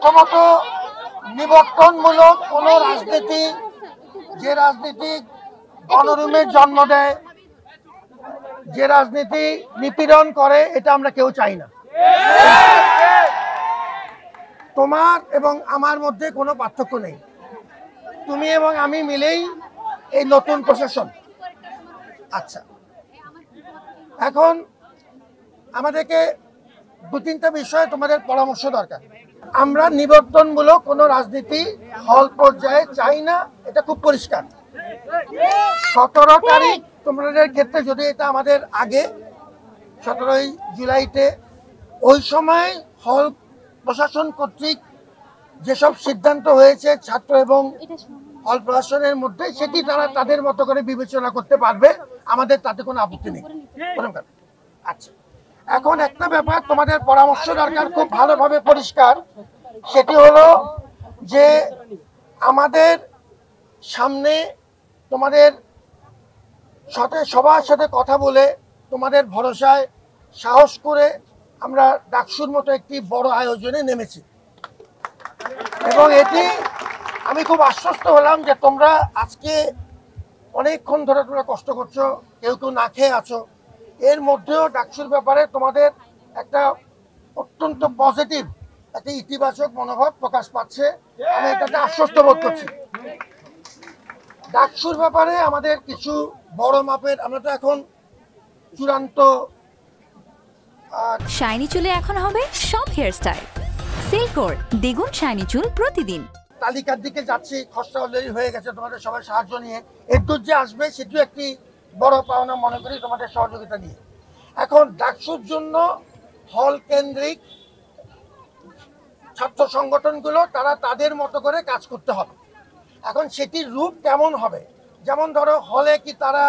প্রথমত নিবর্তনমূলক কোনো রাজনীতি, যে রাজনীতি গণরুমের জন্ম দেয়, যে রাজনীতি নিপীড়ন করে, এটা আমরা কেউ চাই না। তোমার এবং আমার মধ্যে কোনো পার্থক্য নেই। তুমি এবং আমি মিলেই এই নতুন প্রশাসন। আচ্ছা, এখন আমাদেরকে দু তিনটা বিষয়ে তোমাদের পরামর্শ দরকার। আমরা নিবর্তনমূলক কোনো রাজনীতি হল পর্যায়ে চাই না, এটা খুব পরিষ্কার। 17 তারিখ তোমাদের ক্ষেত্রে যদি এটা আমাদের আগে 17ই জুলাইতে ওই সময় হল প্রশাসন কর্তৃক যেসব সিদ্ধান্ত হয়েছে ছাত্র এবং হল প্রশাসনের মধ্যে, সেটি তারা তাদের মতো করে বিবেচনা করতে পারবে, আমাদের তাতে কোনো আপত্তি নেই। আচ্ছা, এখন একটা ব্যাপার তোমাদের পরামর্শ দরকার, খুব ভালোভাবে পরিষ্কার। সেটি হলো যে আমাদের সামনে তোমাদের সাথে সবার সাথে কথা বলে, তোমাদের ভরসায় সাহস করে আমরা ডাকসুর মতো একটি বড় আয়োজনে নেমেছি এবং এটি আমি খুব আশ্বস্ত হলাম যে তোমরা আজকে অনেকক্ষণ ধরে তোমরা কষ্ট করছো, কেউ কেউ না খেয়ে আছো, এর মধ্যেও ডাকসুর ব্যাপারে তোমাদের একটা অত্যন্ত পজিটিভ একটা ইতিবাচক মনোভাব প্রকাশ পাচ্ছে। আমি এটাতে আশ্বস্ত বোধ করছি। ডাকসুর ব্যাপারে আমাদের কিছু বড় মাপের, আমরা তো এখন চূড়ান্ত শাইনি চুলে এখন হবে সব হেয়ারস্টাইল। সিল্কোর দ্বিগুণ শাইনি চুল প্রতিদিন। তালিকার দিকে যাচ্ছি, খসড়া অলরেডি হয়ে গেছে, তোমাদের সবাই সাহায্য নিয়ে এর যে আসবে সেটিও একটি বড় পাওনা মনে করি তোমাদের সহযোগিতা নিয়ে। এখন ডাকসুর জন্য হল কেন্দ্রিক ছাত্র সংগঠনগুলো তারা তাদের মতো করে কাজ করতে হবে। এখন সেটির রূপ কেমন হবে, যেমন ধরো হলে কি তারা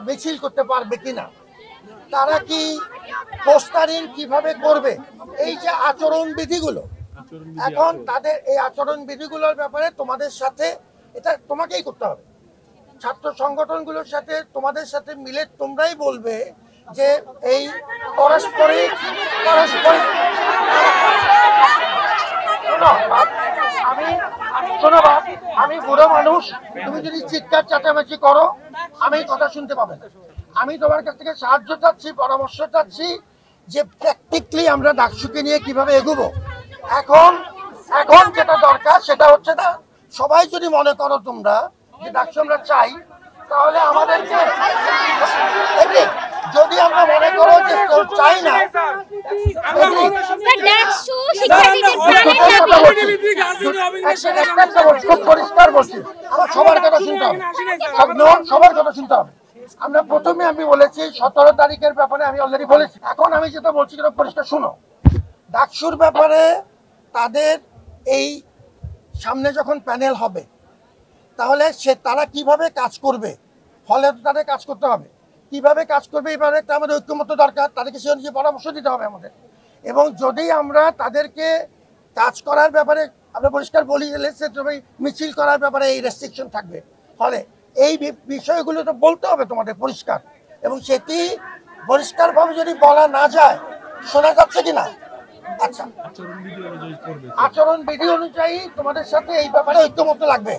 মিছিল করতে পারবে কিনা, তারা কি পোস্টারিং কিভাবে করবে, এই যে আচরণ বিধিগুলো, এখন তাদের এই আচরণ বিধিগুলোর ব্যাপারে তোমাদের সাথে, এটা তোমাকেই করতে হবে, ছাত্র সংগঠনগুলোর সাথে তোমাদের সাথে মিলে তোমরাই বলবে যে এই পারস্পরিক শোনো বাপ, আমি বুড়ো মানুষ, তুমি যদি চিৎকার চাচামেচি করো আমি কথা শুনতে পাবে না। আমি তোমার কাছ থেকে সাহায্য চাচ্ছি, পরামর্শ চাচ্ছি যে প্র্যাকটিক্যালি আমরা ডাকসুকে নিয়ে কিভাবে এগোবো। এখন যেটা দরকার সেটা হচ্ছে না, সবাই যদি মনে করো তোমরা যে ডাকসু আমরা চাই, তাহলে আমাদেরকে, যদি আমরা মনে করো যে কেউ চাই না, খুব পরিষ্কার বলছি, আমার সবার কথা শুনতে হবে, সবার কথা শুনতে হবে। আমরা প্রথমে আমি বলেছি 17 তারিখের ব্যাপারে আমি অলরেডি বলেছি। এখন আমি যেটা বলছি সেটা পরিষ্কার শোনো। ডাকসুর ব্যাপারে তাদের এই সামনে যখন প্যানেল হবে, তাহলে তারা কিভাবে কাজ করবে, হলে তাদের কাজ করতে হবে, কিভাবে কাজ করবে এই ব্যাপারে আমাদের ঐক্যমত্য দরকার, তাদেরকে সে অনুযায়ী পরামর্শ দিতে হবে আমাদের। এবং যদি আমরা তাদেরকে কাজ করার ব্যাপারে আমরা পরিষ্কার বলি, মিছিল করার ব্যাপারে এই রেস্ট্রিকশন থাকবে, ফলে এই বিষয়গুলো তো বলতে হবে তোমাদের পরিষ্কার, এবং সেটি পরিষ্কারভাবে যদি বলা না যায়, শোনা যাচ্ছে কিনা, আচ্ছা, আচরণ বিধি অনুযায়ী তোমাদের সাথে এই ব্যাপারে ঐক্যমত্য লাগবে।